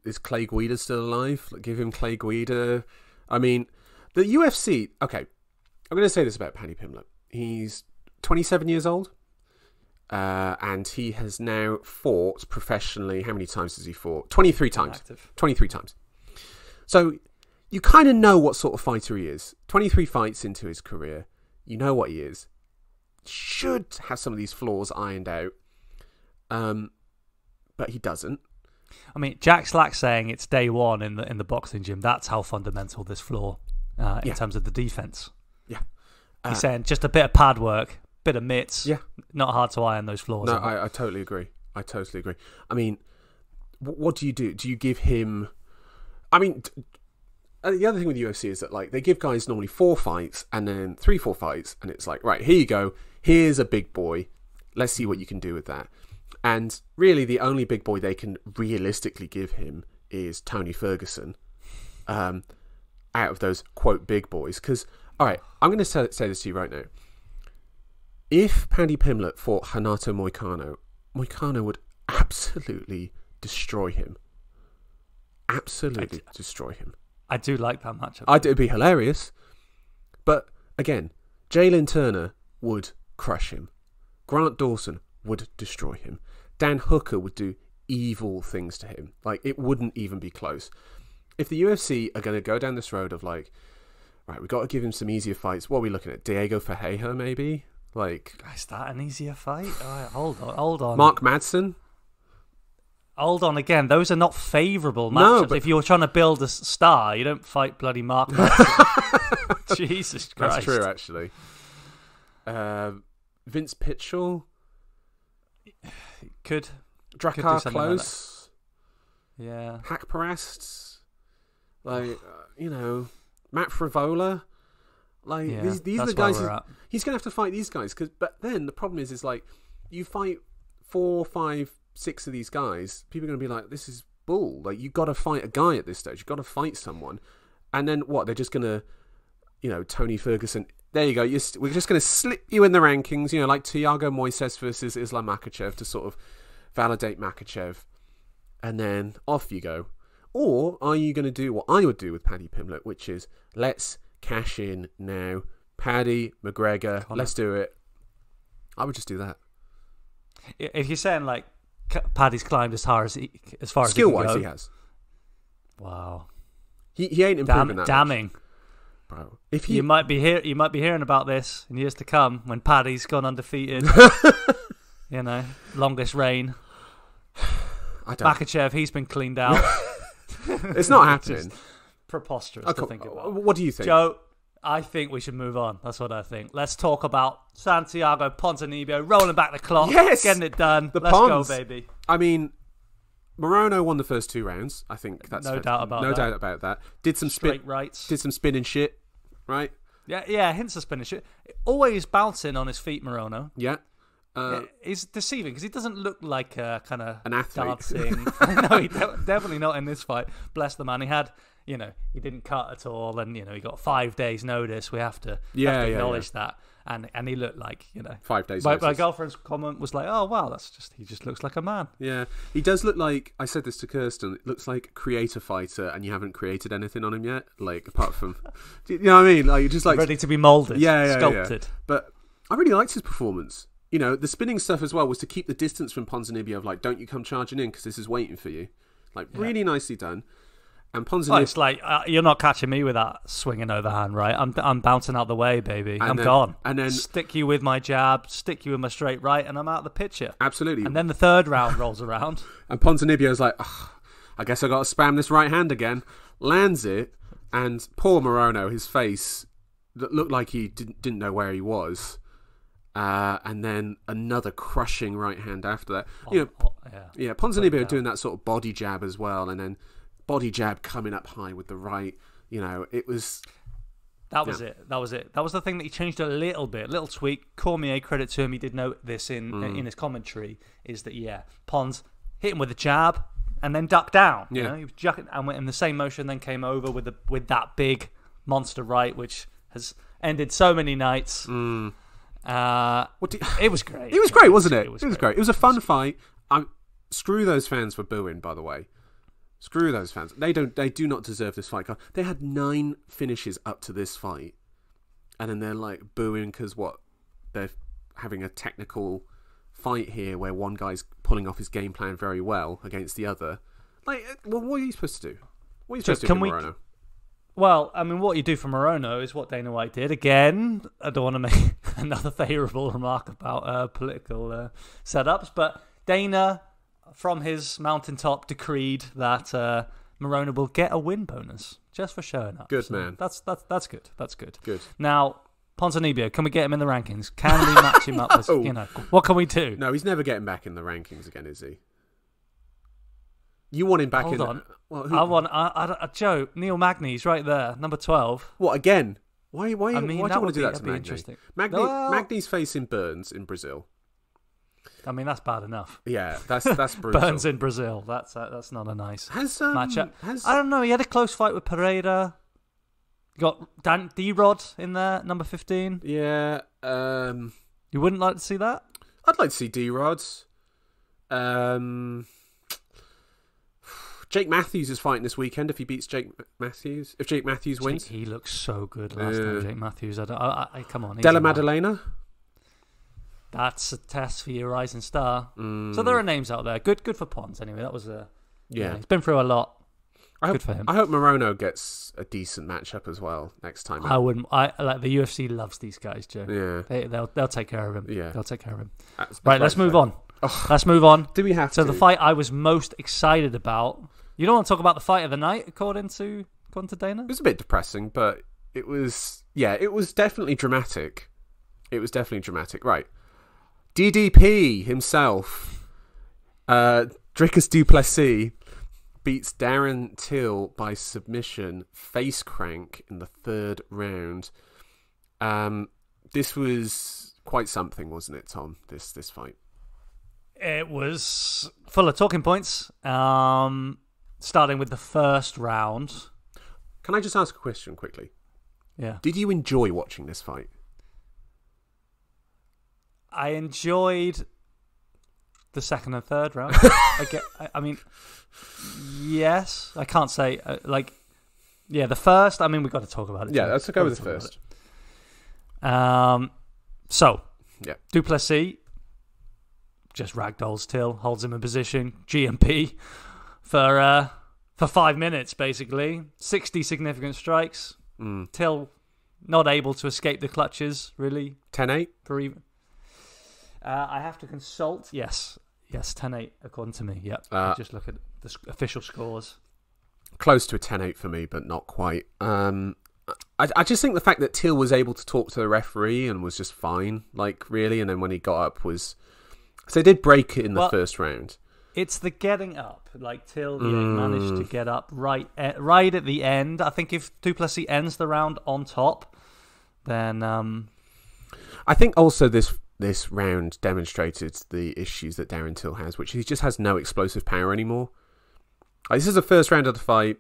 Is Clay Guida still alive? Like, give him Clay Guida. I mean, the UFC. Okay, I'm going to say this about Paddy Pimblett. He's 27 years old, and he has now fought professionally. How many times has he fought? 23 times. Active. 23 times. So you kind of know what sort of fighter he is. 23 fights into his career, you know what he is. Should have some of these flaws ironed out, but he doesn't. I mean, Jack Slack's saying it's day one in the boxing gym. That's how fundamental this flaw in terms of the defense. Yeah, he's saying just a bit of pad work, bit of mitts. Yeah, not hard to iron those flaws. No, I totally agree. I mean, what do you do? Do you give him? I mean, the other thing with UFC is that like they give guys normally 4 fights and then 3-4 fights, and it's like, right, here you go. Here's a big boy. Let's see what you can do with that. And really, the only big boy they can realistically give him is Tony Ferguson, out of those quote big boys. Because, all right, I'm going to say this to you right now. If Paddy Pimblett fought Renato Moicano, Moicano would absolutely destroy him. Absolutely destroy him. I do like that matchup. It'd be hilarious. But again, Jalen Turner would crush him. Grant Dawson would destroy him. Dan Hooker would do evil things to him. Like, it wouldn't even be close. If the UFC are going to go down this road of like, right, we've got to give him some easier fights. What are we looking at? Diego Ferreira, maybe? Like, is that an easier fight? All right, hold on. Mark Madsen? Hold on again. Those are not favourable matchups. No, but if you're trying to build a star, you don't fight bloody Mark Madsen. Jesus Christ. That's true, actually. Vince Pitchell? Could Drakkar Klose? Like yeah. Hack Parast? Like, you know, Matt Frivola? Like, these are the guys he's going to have to fight these guys. But then the problem is like, you fight 4, 5, 6 of these guys, people are going to be like, this is bull. Like, you've got to fight a guy at this stage. You've got to fight someone. And then what? They're just going to, you know, Tony Ferguson. There you go. We're just going to slip you in the rankings, you know, like Thiago Moises versus Islam Makhachev to sort of validate Makhachev. And then off you go. Or are you going to do what I would do with Paddy Pimblett, which is let's cash in now. Paddy, McGregor, let's do it. I would just do that. If you're saying like Paddy's climbed as far as skill-wise, he has. Wow. He ain't improving that damning. Much. Bro, you might be hearing about this in years to come when Paddy's gone undefeated. You know, longest reign. Makhachev, he's been cleaned out. It's not happening. Preposterous to think about. What do you think, Joe? I think we should move on. That's what I think. Let's talk about Santiago Ponzinibio rolling back the clock, getting it done. Let's go, baby. I mean, Morono won the first 2 rounds. I think that's no doubt about that. Did some straight rights. Did some spinning shit, right? Yeah. Hints of spinning shit. Always bouncing on his feet, Morono. Yeah. He's deceiving because he doesn't look like a kind of an athlete. Dancing. No, he definitely not in this fight. Bless the man. He had, you know, he didn't cut at all, and you know, he got 5 days' notice. We have to acknowledge that. And he looked like, you know, 5 days. My girlfriend's comment was like, "Oh wow, he just looks like a man." Yeah, he does look like. I said this to Kirsten. It looks like creator fighter, and you haven't created anything on him yet. Like apart from, you know what I mean? Like you're just like ready to be molded, sculpted. Yeah. But I really liked his performance. You know, the spinning stuff as well was to keep the distance from Ponzinibio of like, don't you come charging in because this is waiting for you. Like really nicely done. And Ponzinibio, it's like you're not catching me with that swinging overhand, right? I'm bouncing out the way, baby. I'm gone. And then stick you with my jab, stick you with my straight right, and I'm out of the picture. Absolutely. And then the third round rolls around, and Ponzinibio's like, I guess I got to spam this right hand again. Lands it, and poor Morono, his face that looked like he didn't know where he was. And then another crushing right hand after that. Ponzinibio doing that sort of body jab as well, and then body jab coming up high with the right. You know, it was That was it. That was it. That was the thing that he changed a little bit, little tweak. Cormier, credit to him, he did note this in his commentary, is that, Pons hit him with a jab and then ducked down. Yeah. You know, he was jucking and went in the same motion, then came over with that big monster right, which has ended so many nights. Mm. It was great. It was great, wasn't it? It was great. great. It was a fun fight. Screw those fans for booing, by the way. Screw those fans. They do not deserve this fight. They had 9 finishes up to this fight, and then they're like booing because they're having a technical fight here where one guy's pulling off his game plan very well against the other. Like, well, what are you supposed to do? What are you supposed to do for Morono? Well, I mean, what you do for Morono is what Dana White did. Again, I don't want to make another favourable remark about political setups, but Dana, from his mountaintop, decreed that Morono will get a win bonus just for showing up. Good, man. That's good. That's good. Good. Now, Ponzinibio, can we get him in the rankings? Can we match him up? What can we do? No, he's never getting back in the rankings again, is he? You want him back in? Hold on. Well, I want Joe Neil Magny's right there, number 12. What again? Why do you want to do that to Magny? Interesting. Magny's facing Burns in Brazil. I mean, that's bad enough. Yeah, that's brutal. Burns in Brazil. That's not a nice matchup. I don't know. He had a close fight with Pereira. Got D-Rod in there, number 15. Yeah. You wouldn't like to see that? I'd like to see D-Rod. Jake Matthews is fighting this weekend. If he beats Jake Matthews, if Jake Matthews wins, he looks so good last time. Jake Matthews. I come on. Della Maddalena. That's a test for your rising star. So there are names out there. Good for Pons. Anyway, that was he's been through a lot. Good for him. I hope Morono gets a decent matchup as well next time. I wouldn't. Like the UFC loves these guys, Joe. Yeah, they'll take care of him. Yeah, they'll take care of him. That's right, let's move on. Let's move on. Do we have to? So the fight I was most excited about. You don't want to talk about the fight of the night, according to Dana? It was a bit depressing, but it was definitely dramatic. It was definitely dramatic. Right. DDP himself, Dricus Du Plessis, beats Darren Till by submission, face crank in the 3rd round. This was quite something, wasn't it, Tom? This fight. It was full of talking points. Starting with the 1st round. Can I just ask a question quickly? Yeah. Did you enjoy watching this fight? I enjoyed the 2nd and 3rd round. I mean, yes. I can't say the first. I mean, we've got to talk about it. Yeah, let's go with the first. So, yeah, Du Plessis just ragdolls Till, holds him in position. GMP for 5 minutes, basically. 60 significant strikes. Till not able to escape the clutches, really. 10-8? For even. I have to consult. Yes, 10-8 according to me. Yep. Just look at the official scores. Close to a 10-8 for me, but not quite. I just think the fact that Till was able to talk to the referee and was just fine, really, and then when he got up was... So they did break it in the 1st round. It's the getting up. Till managed to get up right at the end. I think if Du Plessis ends the round on top, then... I think also this round demonstrated the issues that Darren Till has, which he just has no explosive power anymore. This is the 1st round of the fight,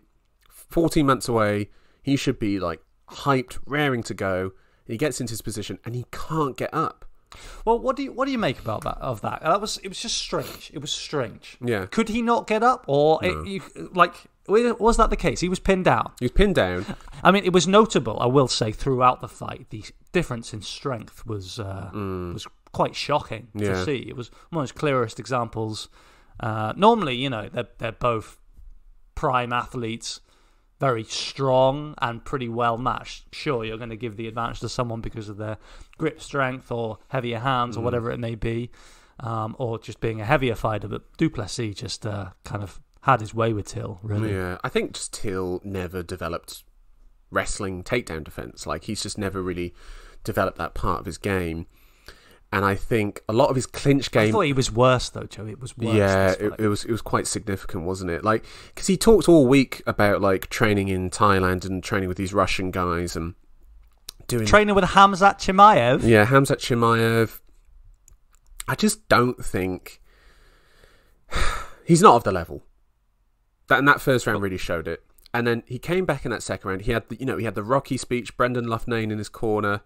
14 months away. He should be hyped, raring to go. He gets into his position and he can't get up. Well, what do you make about that? It was just strange. It was strange. Yeah. Could he not get up, or was that the case? He was pinned down. He was pinned down. I mean, it was notable. I will say throughout the fight, the difference in strength was quite shocking to see. It was one of those clearest examples. Normally, they're both prime athletes. Very strong and pretty well matched. Sure, you're going to give the advantage to someone because of their grip strength or heavier hands or whatever it may be, or just being a heavier fighter. But Du Plessis just kind of had his way with Till, really. Yeah, I think just Till never developed wrestling takedown defense. He's just never really developed that part of his game. And I think a lot of his clinch game... I thought he was worse, though, Joe. It was worse. Yeah, it was quite significant, wasn't it? Because he talked all week about, training in Thailand and training with these Russian guys. And training with Khamzat Chimaev. Yeah, Khamzat Chimaev. I just don't think he's not of the level. That first round really showed it. And then he came back in that second round. He had the Rocky speech, Brendan Loughnane in his corner.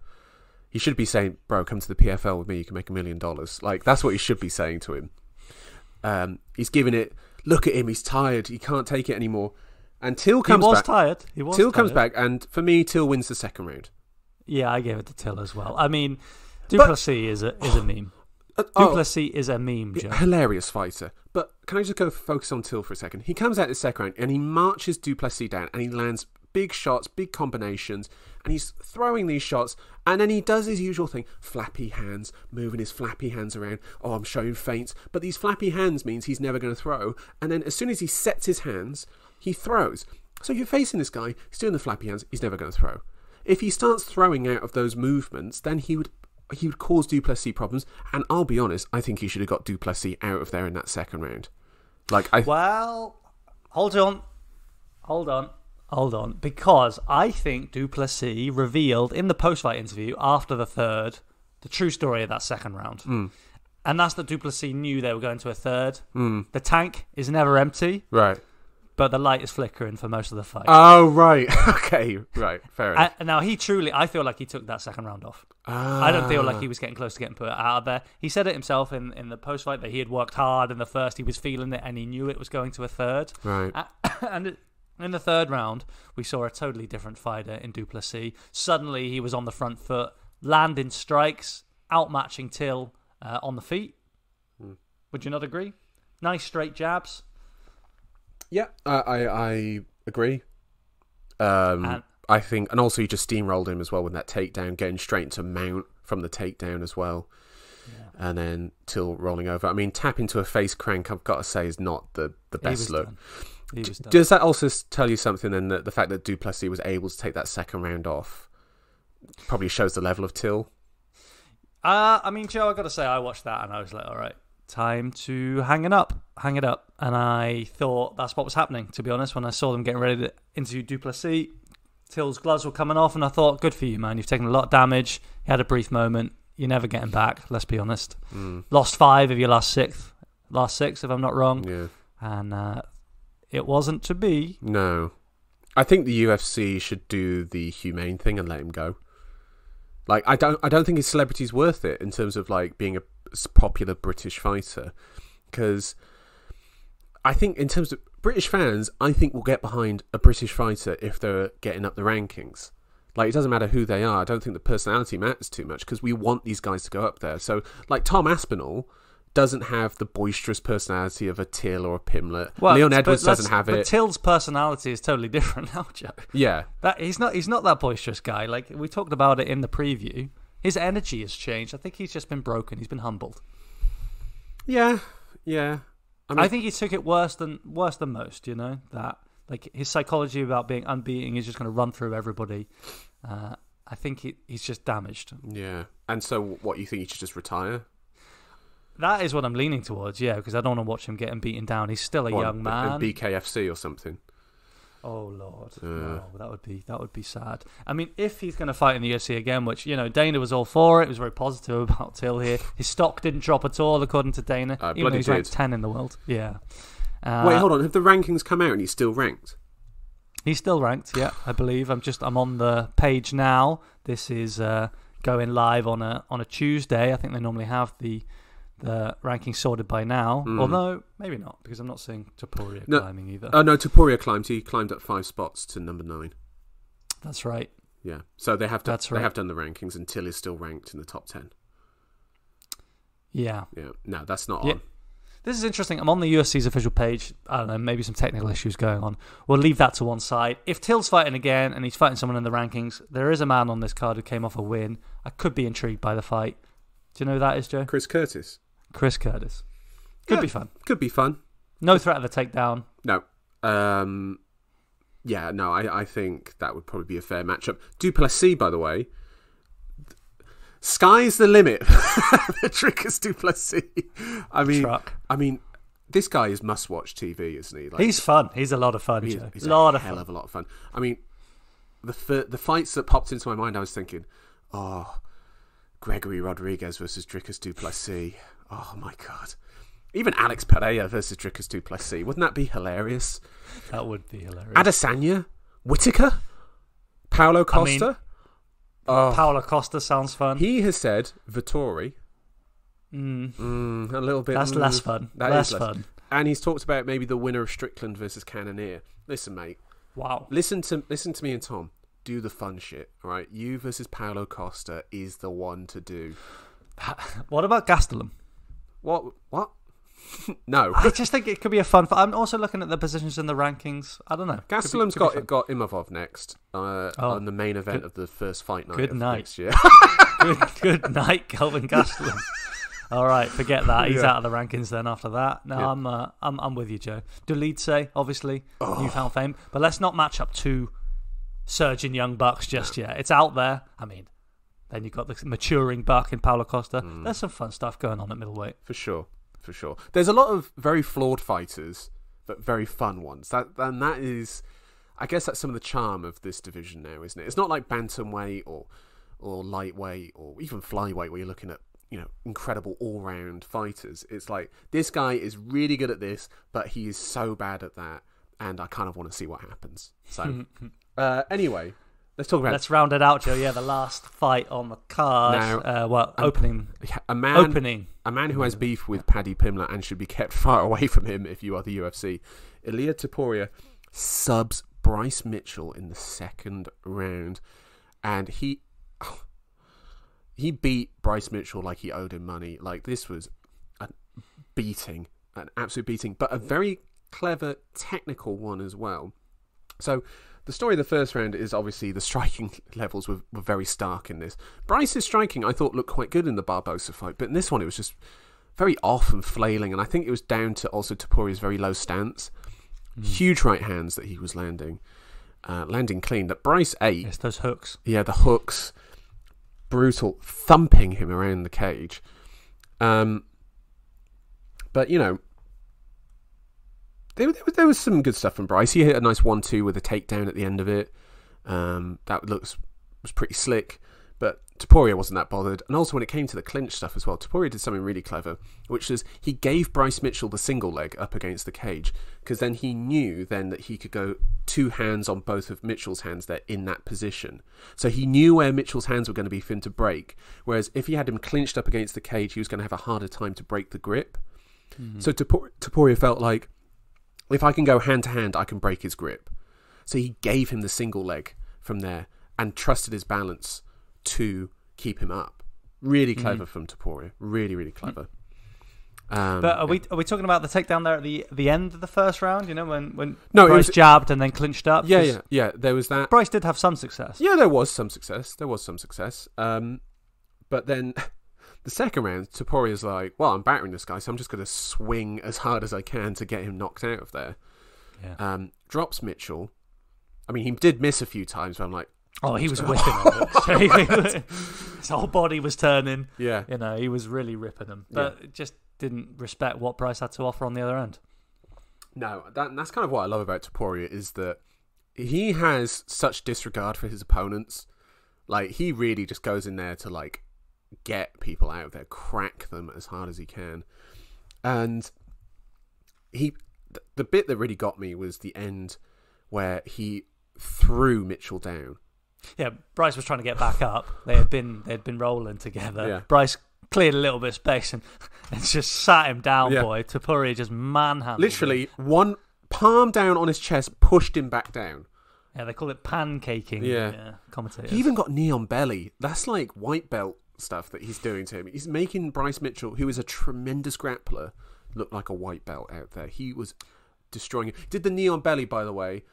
He should be saying, "Bro, come to the PFL with me. You can make $1 million." Like, that's what he should be saying to him. He's giving it. Look at him. He's tired. He can't take it anymore. And Till comes back. Till comes back, and for me, Till wins the second round. Yeah, I gave it to Till as well. I mean, Du Plessis is a meme. Du Plessis is a meme, Joe. Hilarious fighter. But can I just go focus on Till for a second? He comes out the second round and he marches Du Plessis down and he lands big shots, big combinations, and he's throwing these shots, and then he does his usual thing, flappy hands, moving his flappy hands around. Oh, I'm showing feints. But these flappy hands means he's never going to throw. And then as soon as he sets his hands, he throws. So you're facing this guy, he's doing the flappy hands, he's never going to throw. If he starts throwing out of those movements, then he would cause Du Plessis problems, and I'll be honest, I think he should have got Du Plessis out of there in that second round. Well, hold on, because I think Du Plessis revealed in the post-fight interview after the third the true story of that second round, and that's that Du Plessis knew they were going to a third. The tank is never empty, right? But the light is flickering for most of the fight. Oh, right. Okay, right. Fair enough. Now, I feel like he took that second round off. I don't feel like he was getting close to getting put out of there. He said it himself in the post-fight that he had worked hard in the first, he was feeling it, and he knew it was going to a third. Right. And in the third round, we saw a totally different fighter in Du Plessis. Suddenly, he was on the front foot, landing strikes, outmatching Till on the feet. Would you not agree? Nice straight jabs. Yeah, I agree. I think, and also he just steamrolled him as well with that takedown, getting straight into mount from the takedown as well, and then Till rolling over. I mean, tap into a face crank, I've got to say, is not the best look. Does that also tell you something then, that the fact that Du Plessis was able to take that second round off probably shows the level of Till? I mean, Joe, I've got to say, I watched that and I was like, all right, time to hang it up. And I thought that's what was happening, to be honest, when I saw them getting ready to interview Du Plessis. Till's gloves were coming off, and I thought, good for you, man. You've taken a lot of damage. You had a brief moment. You're never getting back, let's be honest. Lost 5 of your last six, if I'm not wrong. Yeah. And it wasn't to be. No. I think the UFC should do the humane thing and let him go. Like, I don't think his celebrity's worth it in terms of like being a popular British fighter, because I think in terms of British fans, I think will get behind a British fighter if they're getting up the rankings. Like, it doesn't matter who they are. I don't think the personality matters too much, because we want these guys to go up there. So, like, Tom Aspinall doesn't have the boisterous personality of a Till or a Pimblett. Well, Leon Edwards doesn't have it. But Till's personality is totally different now, Joe. Yeah. He's not that boisterous guy. Like, we talked about it in the preview. His energy has changed. I think he's just been broken. He's been humbled. Yeah. I think he took it worse than most, you know? That, like, his psychology about being unbeaten is just going to run through everybody. I think he's just damaged. Yeah. And so what, you think he should just retire? That is what I'm leaning towards, yeah, because I don't want to watch him getting beaten down. He's still a young man. BKFC or something. Oh Lord, no, that would be sad. I mean, if he's going to fight in the UFC again, which, you know, Dana was all for it. He was very positive about Till here. His stock didn't drop at all, according to Dana, even though he's ranked 10 in the world. Yeah. Wait, hold on. Have the rankings come out and he's still ranked? He's still ranked, yeah, I believe. I'm on the page now. This is going live on a Tuesday. I think they normally have the ranking sorted by now, although maybe not, because I'm not seeing Topuria climbing either. Oh no, Topuria climbed. He climbed up 5 spots to number 9. That's right. Yeah, so they have done the rankings, and Till is still ranked in the top 10. Yeah. No, that's not on. This is interesting. I'm on the UFC's official page. I don't know, maybe some technical issues going on. We'll leave that to one side. If Till's fighting again and he's fighting someone in the rankings, there is a man on this card who came off a win. I could be intrigued by the fight. Do you know who that is, Joe? Chris Curtis. Could be fun. Could be fun. No threat of a takedown. No. I think that would probably be a fair matchup. Du Plessis, by the way, sky's the limit. The Dricus Du Plessis. I mean, this guy is must-watch TV, isn't he? Like, he's fun. He's a lot of fun. He's a hell of a lot of fun. I mean, the fights that popped into my mind, I was thinking, oh, Gregory Rodriguez versus Dricus Du Plessis. Oh my god. Even Alex Pereira versus Dricus Du Plessis. Wouldn't that be hilarious? That would be hilarious. Adesanya, Whittaker, Paulo Costa. Paulo Costa sounds fun. He has said Vittori. A little bit. That's less fun. Less fun. And he's talked about maybe the winner of Strickland versus Cannonier. Listen, mate. Wow. Listen to me and Tom. Do the fun shit, all right? You versus Paulo Costa is the one to do. What about Gastelum? What? No. I just think it could be a fun fight. I'm also looking at the positions in the rankings. I don't know. Gastelum's got Imavov next on the main event of the first fight night. Good night. Next year. good night, Kelvin Gastelum. All right, forget that. He's out of the rankings then after that. No, yeah. I'm with you, Joe. Dulidze, obviously, newfound fame. But let's not match up two surging young bucks just yet. It's out there. I mean, then you've got the maturing buck in Paulo Costa. There's some fun stuff going on at middleweight. For sure. There's a lot of very flawed fighters, but very fun ones. That is, I guess that's some of the charm of this division now, isn't it? It's not like bantamweight or lightweight or even flyweight where you're looking at, incredible all-round fighters. It's like, this guy is really good at this, but he is so bad at that, and I kind of want to see what happens. So, anyway, let's round it out, Joe. Yeah, the last fight on the card. Now, opening. A man who has beef with Paddy Pimblett and should be kept far away from him if you are the UFC. Ilia Topuria subs Bryce Mitchell in the second round, and he beat Bryce Mitchell like he owed him money. Like, this was a beating, an absolute beating, but a very clever technical one as well. So the story of the first round is obviously the striking levels were very stark in this. Bryce's striking, I thought, looked quite good in the Barbosa fight, but in this one it was just very off and flailing, and I think it was down to also Topuria's very low stance. Huge right hands that he was landing clean, that Bryce ate. Yes, those hooks. Yeah, the hooks. Brutal, thumping him around the cage. But, there was some good stuff from Bryce. He hit a nice 1-2 with a takedown at the end of it. That was pretty slick. But Topuria wasn't that bothered. And also when it came to the clinch stuff as well, Topuria did something really clever, which is he gave Bryce Mitchell the single leg up against the cage, because then he knew then that he could go two hands on both of Mitchell's hands there in that position. So he knew where Mitchell's hands were going to be for him to break, whereas if he had him clinched up against the cage, he was going to have a harder time to break the grip. So Topuria felt like, if I can go hand to hand, I can break his grip. So he gave him the single leg from there and trusted his balance to keep him up. Really clever from Topuria. Really, really clever. But are we talking about the takedown there at the end of the first round? When Bryce jabbed and then clinched up? Yeah. There was that. Bryce did have some success. Yeah, there was some success. But then the second round, Topuria's like, well, I'm battering this guy, so I'm just going to swing as hard as I can to get him knocked out of there. Yeah. Drops Mitchell. I mean, he did miss a few times, but I'm like, oh, he was whipping him. His whole body was turning. Yeah. He was really ripping him. But just didn't respect what Bryce had to offer on the other end. No, that's kind of what I love about Topuria, is that he has such disregard for his opponents. Like, he really just goes in there to, like, get people out of there, crack them as hard as he can. And the bit that really got me was the end where he threw Mitchell down. Yeah, Bryce was trying to get back up. They'd been rolling together. Yeah. Bryce cleared a little bit of space and just sat him down, boy. Topuria just manhandled literally him. One palm down on his chest, pushed him back down. Yeah, they call it pancaking. Yeah. Commentators. He even got knee on belly. That's like white belt stuff that he's doing to him. He's making Bryce Mitchell, who is a tremendous grappler, look like a white belt out there. He was destroying him. Did the knee on belly, by the way,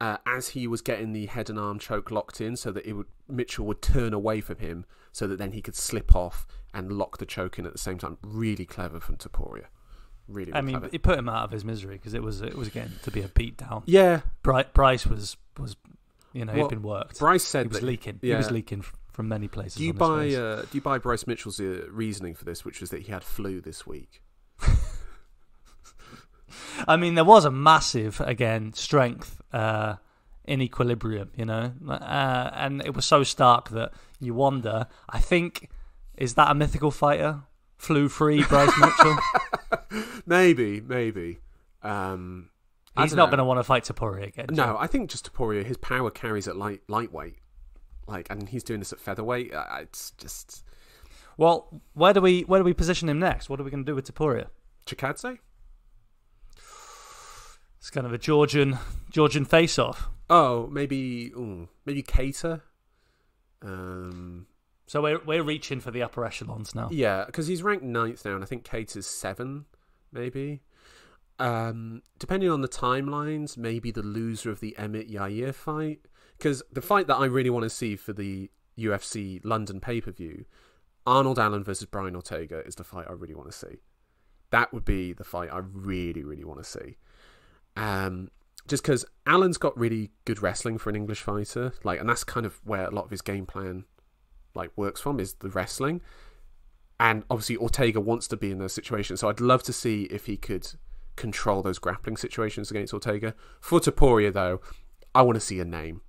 as he was getting the head and arm choke locked in, so that Mitchell would turn away from him, so that then he could slip off and lock the choke in at the same time. Really clever from Topuria. Really, really clever. It put him out of his misery, because it was getting to be a beatdown. Yeah, Bryce was he'd been worked. Bryce said he was leaking. Yeah. He was leaking from many places. Do you buy Bryce Mitchell's reasoning for this, which was that he had flu this week? I mean, there was a massive, again, strength in equilibrium, and it was so stark that you wonder. I think, is that a mythical fighter? Flu-free Bryce Mitchell? Maybe. He's not going to want to fight Topuria again. No, I think just Topuria, his power carries at lightweight, and he's doing this at featherweight. It's just. Well, where do we position him next? What are we going to do with Topuria? Chikadze? It's kind of a Georgian face-off. Oh, maybe Cater. So we're reaching for the upper echelons now. Yeah, because he's ranked 9th now, and I think Cater's 7, maybe. Depending on the timelines, maybe the loser of the Emmett Yair fight. Because the fight that I really want to see for the UFC London pay-per-view, Arnold Allen versus Brian Ortega, is the fight I really want to see. That would be the fight I really, really want to see. Just because Allen's got really good wrestling for an English fighter, and that's kind of where a lot of his game plan works from, is the wrestling. And obviously Ortega wants to be in those situations, so I'd love to see if he could control those grappling situations against Ortega. For Topuria, though, I want to see a name.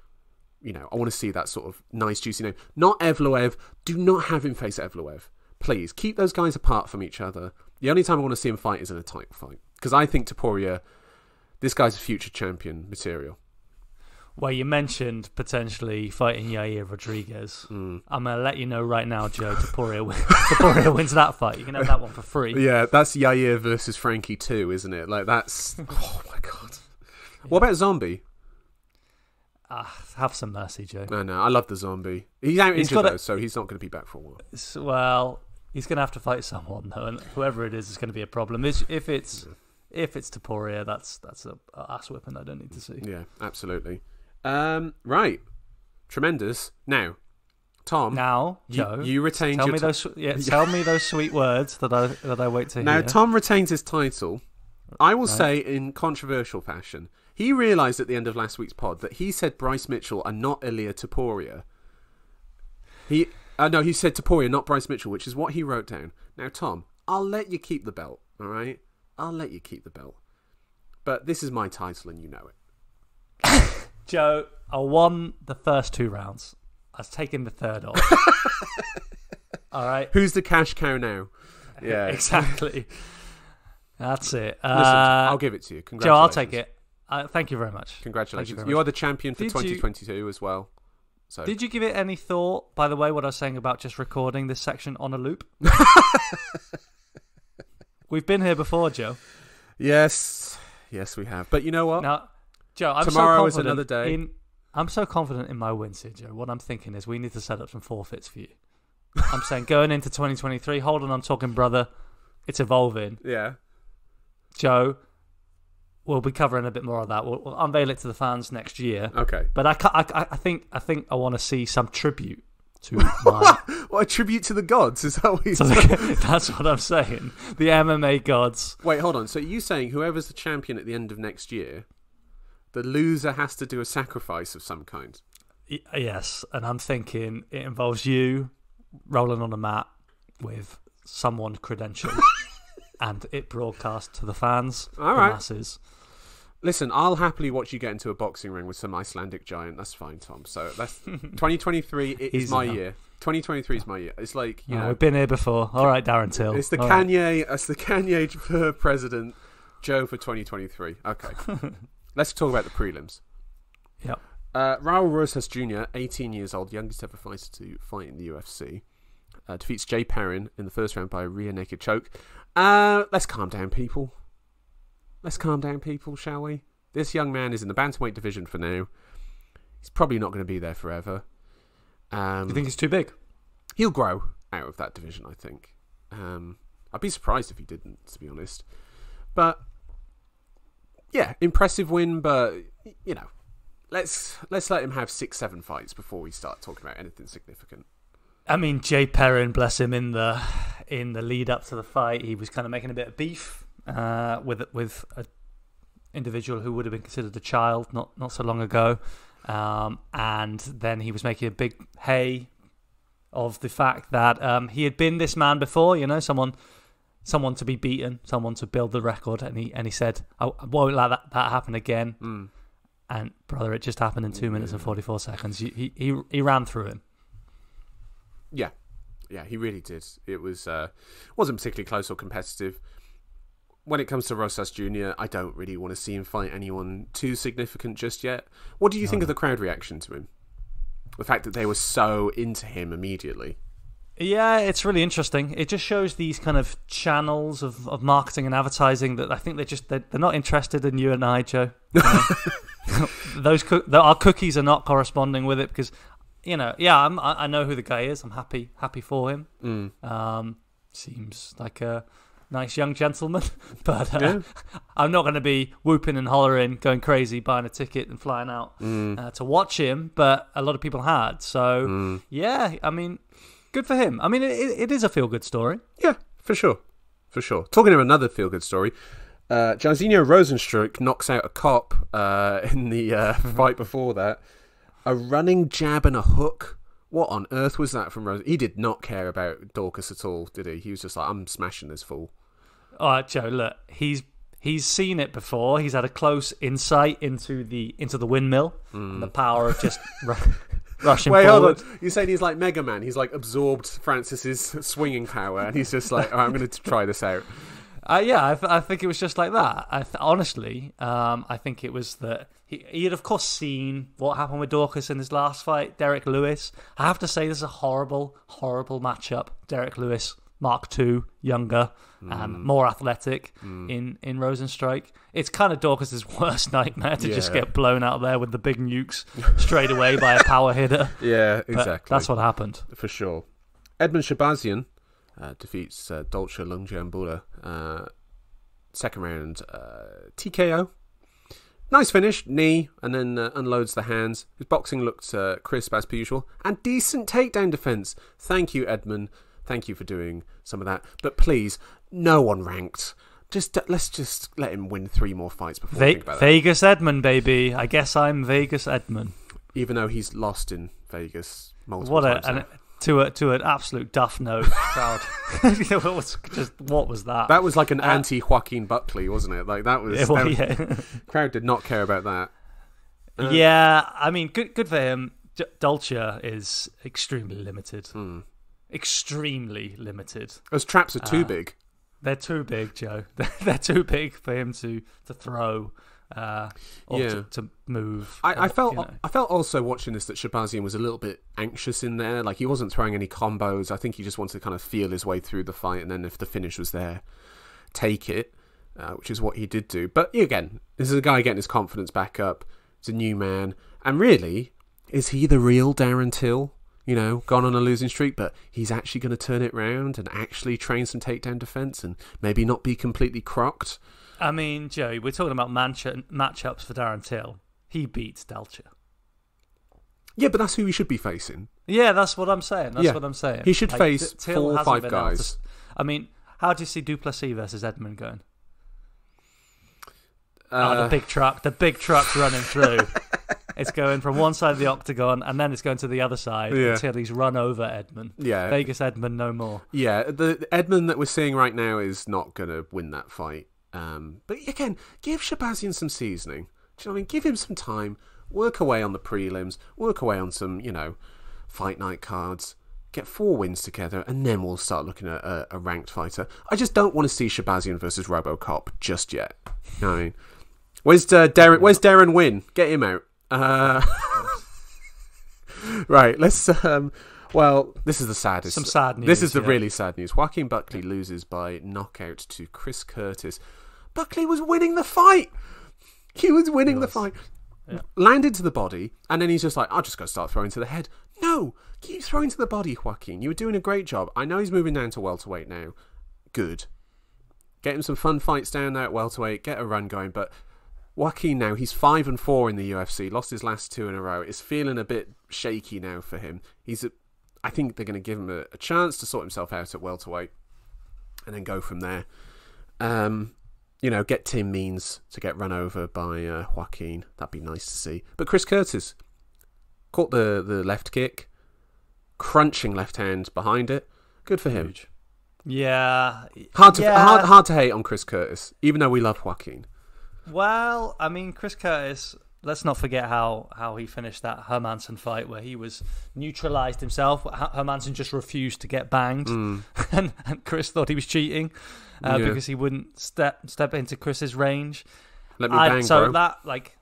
I want to see that sort of nice, juicy name. Not Evloev. Do not have him face Evloev. Please, keep those guys apart from each other. The only time I want to see him fight is in a title fight. Because I think Topuria, this guy's a future champion material. Well, you mentioned potentially fighting Yair Rodriguez. I'm going to let you know right now, Joe, Topuria wins that fight. You can have that one for free. Yeah, that's Yair versus Frankie 2, isn't it? That's... Oh, my God. Yeah. What about Zombie? Have some mercy, Joe. No, I love the Zombie. He's out injured, though, so he's not going to be back for a while. Well, he's going to have to fight someone, though, and whoever it is going to be a problem. If it's Topuria, that's a ass whipping I don't need to see. Yeah, absolutely. Right, tremendous. Now, Tom. Now, Joe, you retained. Tell me those sweet words that I wait to hear. Now, Tom retains his title. I will say, in controversial fashion, he realised at the end of last week's pod that he said Bryce Mitchell and not Ilia Topuria. He said Topuria, not Bryce Mitchell, which is what he wrote down. Now, Tom, I'll let you keep the belt. All right, I'll let you keep the belt. But this is my title, and you know it. Joe, I won the first 2 rounds. I was taking the third off. All right. Who's the cash cow now? Yeah, exactly. That's it. Listen, I'll give it to you. Congratulations. Joe, I'll take it. Thank you very much. Congratulations. You are the champion for 2022 as well. So. Did you give it any thought, by the way, what I was saying about just recording this section on a loop? We've been here before, Joe. Yes, we have. But you know what? Now, Joe, tomorrow is another day. I'm so confident in my wins here, Joe. What I'm thinking is we need to set up some forfeits for you. I'm saying going into 2023, hold on, I'm talking, brother. It's evolving. Yeah. Joe, we'll be covering a bit more of that. We'll unveil it to the fans next year. Okay. But I think I want to see some tribute to my... What, a tribute to the gods? Is that what you're saying? That's what I'm saying. The MMA gods. Wait, hold on. So you saying whoever's the champion at the end of next year, the loser has to do a sacrifice of some kind? Yes, and I'm thinking it involves you rolling on a mat with someone credentialed and it broadcast to the fans, all right. The masses. Listen, I'll happily watch you get into a boxing ring with some Icelandic giant. That's fine, Tom. So that's 2023 is my year. 2023 is my year. It's like, you know, we've been here before. All right, Darren Till. It's the Kanye. Right. It's the Kanye for president, Joe for 2023. Okay, let's talk about the prelims. Yep. Raul Rosas Jr., 18 years old, youngest ever fighter to fight in the UFC, defeats Jay Perrin in the first round by a rear naked choke. Let's calm down, people. Let's calm down, people, shall we? This young man is in the bantamweight division for now. He's probably not going to be there forever. You think he's too big? He'll grow out of that division, I think. I'd be surprised if he didn't, to be honest. But, yeah, impressive win, but, you know, let's let him have 6-7 fights before we start talking about anything significant. I mean, Jay Perrin, bless him, in the lead up to the fight, he was kind of making a bit of beef with an individual who would have been considered a child not so long ago, and then he was making a big hay of the fact that he had been this man before, you know, someone to be beaten, someone to build the record, and he said, I won't let that happen again. And brother, it just happened in 2 minutes and 44 seconds. He ran through him. Yeah, he really did. It wasn't particularly close or competitive. When it comes to Rosas Jr., I don't really want to see him fight anyone too significant just yet. What do you think of the crowd reaction to him? The fact that they were so into him immediately. Yeah, it's really interesting. It just shows these kind of channels of marketing and advertising that I think they're not interested in you and I, Joe. Our cookies are not corresponding with it because, I know who the guy is. I'm happy for him. Seems like a nice young gentleman, but I'm not going to be whooping and hollering, going crazy, buying a ticket and flying out to watch him. But a lot of people had, so I mean, good for him. I mean, it is a feel-good story. Yeah, for sure. Talking of another feel-good story, Jairzinho Rozenstruik knocks out a cop in the fight before that. A running jab and a hook. What on earth was that from Rosen? He did not care about Dorcas at all, did he? He was just like, I'm smashing this fool. All right, Joe, look, he's seen it before. He's had a close insight into the windmill and the power of just rushing forward. Hold on. You're saying he's like Mega Man. He's like absorbed Francis's swinging power and he's just like, all right, I'm going to try this out. I think it was just like that. Honestly, I think it was that he had, of course, seen what happened with Dorcas in his last fight, Derek Lewis. I have to say, this is a horrible, horrible matchup. Derek Lewis, Mark II, younger and more athletic in Rozenstruik. It's kind of Dorcas's worst nightmare to just get blown out there with the big nukes straight away by a power hitter. Yeah, exactly. But that's what happened. For sure. Edmund Shabazian defeats Dolce Lungiambula. Second round TKO. Nice finish, knee, and then unloads the hands. His boxing looked crisp as per usual. And decent takedown defence. Thank you, Edmund. Thank you for doing some of that. But please, no one ranked. Let's just let him win 3 more fights before we think about that. Vegas Edmund, baby. I guess I'm Vegas Edmund. Even though he's lost in Vegas multiple times. To an absolute duff note crowd. What was that? That was like an anti-Joaquin Buckley, wasn't it? Like that was. Crowd did not care about that. I mean, good for him. Dolce is extremely limited. Extremely limited. Those traps are too big. They're too big, Joe. They're too big for him to throw. To move. I felt also watching this that Shabazian was a little bit anxious in there. Like he wasn't throwing any combos. I think he just wanted to kind of feel his way through the fight, and then if the finish was there, take it, which is what he did do. But again, this is a guy getting his confidence back up. He's a new man, and really, is he the real Darren Till? Gone on a losing streak, but he's actually going to turn it round and actually train some takedown defense and maybe not be completely crocked. I mean, Joey, we're talking about matchups for Darren Till. He beats Delcher. Yeah, but that's who he should be facing. Yeah, that's what I'm saying. What I'm saying. He should face 4 or 5 guys. I mean, how do you see Du Plessis versus Edmund going? The big truck's running through. It's going from one side of the octagon, and then it's going to the other side until he's run over Edmund. Yeah. Vegas Edmund no more. Yeah, the Edmund that we're seeing right now is not going to win that fight. But again, give Shabazian some seasoning. Do you know what I mean? Give him some time. Work away on the prelims. Work away on some, fight night cards. Get 4 wins together, and then we'll start looking at a ranked fighter. I just don't want to see Shabazian versus RoboCop just yet. You know what I mean? Where's Darren Wynn? Get him out. Right, let's this is the saddest. Some sad news. This is the really sad news. Joaquin Buckley loses by knockout to Chris Curtis. Buckley was winning the fight. He was winning the fight. Yeah. Landed to the body, and then he's just like, I'll just go start throwing to the head. No, keep throwing to the body, Joaquin. You were doing a great job. I know he's moving down to welterweight now. Good. Get him some fun fights down there at welterweight. Get a run going, but Joaquin now, he's 5-4 in the UFC, lost his last 2 in a row. It's feeling a bit shaky now for him. I think they're going to give him a chance to sort himself out at welterweight and then go from there. Get Tim Means to get run over by Joaquin. That'd be nice to see. But Chris Curtis caught the left kick, crunching left hand behind it. Good for him. Yeah. Hard to hate on Chris Curtis, even though we love Joaquin. Well, I mean, Chris Curtis, let's not forget how he finished that Hermansson fight, where he was neutralized himself. Hermansson just refused to get banged, and Chris thought he was cheating because he wouldn't step into Chris's range. Let me bang, bro. That, like,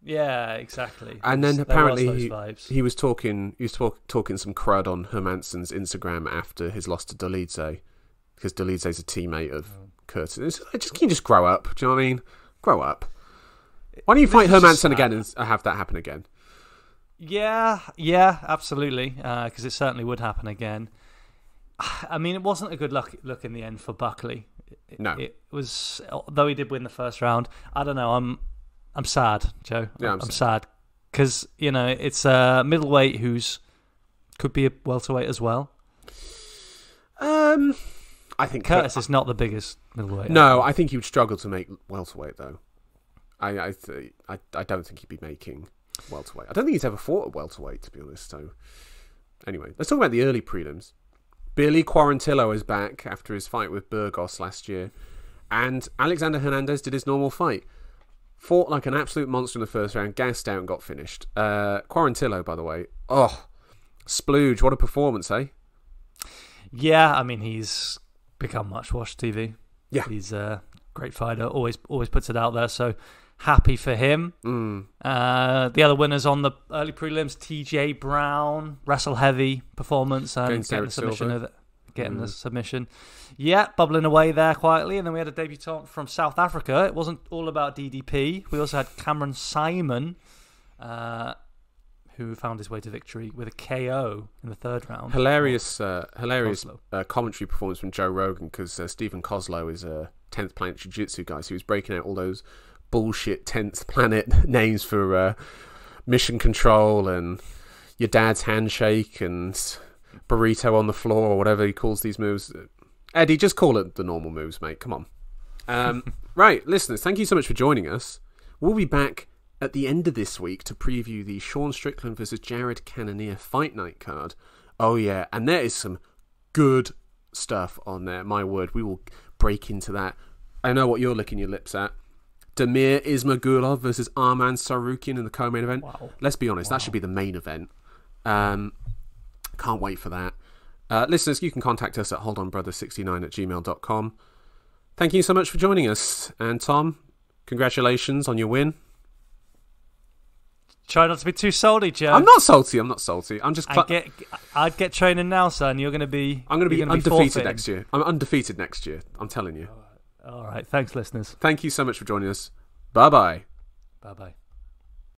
yeah, exactly. And then apparently he was talking some crud on Hermansson's Instagram after his loss to Dolidze, because Dolidze's a teammate of Curtis. Can you just grow up? Do you know what I mean? Grow up. Why don't you fight Hermansson again and have that happen again? Yeah, absolutely. Because it certainly would happen again. I mean, it wasn't a good look in the end for Buckley. It was, though he did win the first round. I don't know. I'm sad, Joe. Yeah, I'm sad because it's a middleweight who's could be a welterweight as well. I think Curtis is not the biggest middleweight. No, I think he would struggle to make welterweight though. I don't think he'd be making welterweight. I don't think he's ever fought at welterweight, to be honest. So, anyway, let's talk about the early prelims. Billy Quarantillo is back after his fight with Burgos last year, and Alexander Hernandez did his normal fight. Fought like an absolute monster in the first round, gassed out and got finished. Quarantillo, by the way, splooge, what a performance, eh? Yeah, I mean, he's become much-watched TV. Yeah. He's a great fighter, always puts it out there, so happy for him. The other winners on the early prelims, TJ Brown, wrestle heavy performance and getting the submission. Yeah, bubbling away there quietly. And then we had a debutant from South Africa. It wasn't all about DDP. We also had Cameron Simon, who found his way to victory with a KO in the third round. Hilarious commentary performance from Joe Rogan, because Stephen Kozlow is a 10th Planet Jiu-Jitsu guy, so he was breaking out all those bullshit 10th Planet names for Mission Control and your dad's handshake and burrito on the floor, or whatever he calls these moves. Eddie, just call it the normal moves, mate. Come on. Right, listeners, thank you so much for joining us. We'll be back at the end of this week to preview the Sean Strickland versus Jared Cannonier Fight Night card. Oh yeah, and there is some good stuff on there. My word, we will break into that. I know what you're licking your lips at. Damir Ismagulov versus Arman Sarukian in the co-main event. Wow. Let's be honest, that should be the main event. Can't wait for that. Listeners, you can contact us at holdonbrother69@gmail.com. Thank you so much for joining us. And Tom, congratulations on your win. Try not to be too salty, Joe. I'm not salty. I'm just... I'd get training now, son. I'm going to be undefeated next year. I'm undefeated next year. I'm telling you. All right. Thanks, listeners. Thank you so much for joining us. Bye-bye. Bye-bye.